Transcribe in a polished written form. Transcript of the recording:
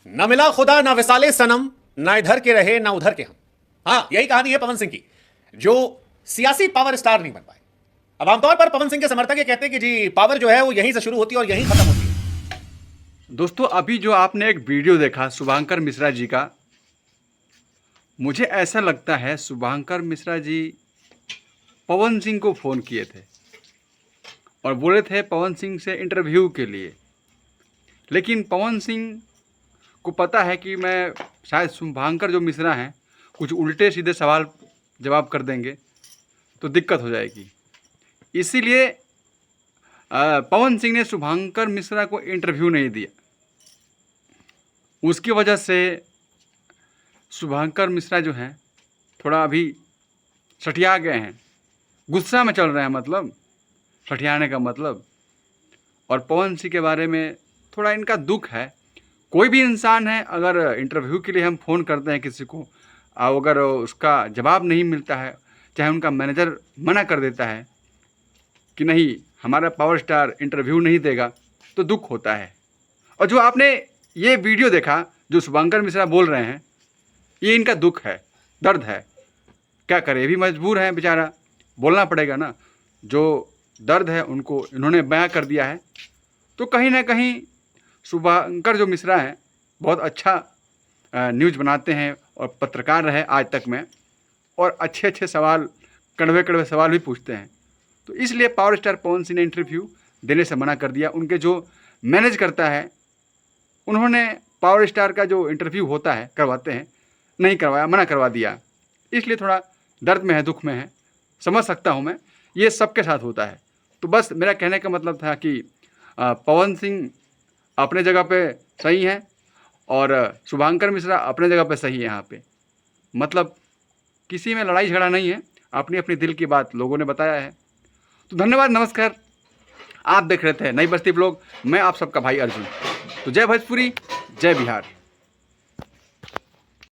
न मिला खुदा न विसाले सनम, न इधर के रहे न उधर के हम। हाँ, यही कहानी है पवन सिंह की, जो सियासी पावर स्टार नहीं बन पाए। अब आमतौर पर पवन सिंह के समर्थक ये कहते हैं कि जी पावर जो है वो यहीं से शुरू होती है और यहीं खत्म होती है। दोस्तों, अभी जो आपने एक वीडियो देखा शुभांकर मिश्रा जी का, मुझे ऐसा लगता है शुभांकर मिश्रा जी पवन सिंह को फ़ोन किए थे और बोले थे पवन सिंह से इंटरव्यू के लिए। लेकिन पवन सिंह को पता है कि मैं शायद शुभांकर जो मिश्रा हैं कुछ उल्टे सीधे सवाल जवाब कर देंगे तो दिक्कत हो जाएगी। इसीलिए पवन सिंह ने शुभांकर मिश्रा को इंटरव्यू नहीं दिया। उसकी वजह से शुभांकर मिश्रा जो हैं थोड़ा अभी सठिया गए हैं, गुस्सा में चल रहे हैं, मतलब सठियाने का मतलब। और पवन सिंह के बारे में थोड़ा इनका दुख है। कोई भी इंसान है, अगर इंटरव्यू के लिए हम फ़ोन करते हैं किसी को, अगर उसका जवाब नहीं मिलता है, चाहे उनका मैनेजर मना कर देता है कि नहीं हमारा पावर स्टार इंटरव्यू नहीं देगा, तो दुख होता है। और जो आपने ये वीडियो देखा जो शुभांकर मिश्रा बोल रहे हैं, ये इनका दुख है, दर्द है। क्या करें, ये भी मजबूर हैं बेचारा, बोलना पड़ेगा ना। जो दर्द है उनको इन्होंने बयां कर दिया है। तो कहीं ना कहीं शुभांकर जो मिश्रा हैं बहुत अच्छा न्यूज़ बनाते हैं और पत्रकार रहे आज तक में, और अच्छे अच्छे सवाल, कड़वे कड़वे सवाल भी पूछते हैं। तो इसलिए पावर स्टार पवन सिंह ने इंटरव्यू देने से मना कर दिया। उनके जो मैनेज करता है उन्होंने पावर स्टार का जो इंटरव्यू होता है करवाते हैं, नहीं करवाया, मना करवा दिया। इसलिए थोड़ा दर्द में है, दुख में है, समझ सकता हूँ मैं, ये सबके साथ होता है। तो बस मेरा कहने का मतलब था कि पवन सिंह अपने जगह पे सही हैं और शुभांकर मिश्रा अपने जगह पे सही है। यहाँ पे मतलब किसी में लड़ाई झगड़ा नहीं है, अपनी अपनी दिल की बात लोगों ने बताया है। तो धन्यवाद, नमस्कार। आप देख रहे थे नई बस्ती ब्लॉग, मैं आप सबका भाई अर्जुन। तो जय भोजपुरी, जय बिहार।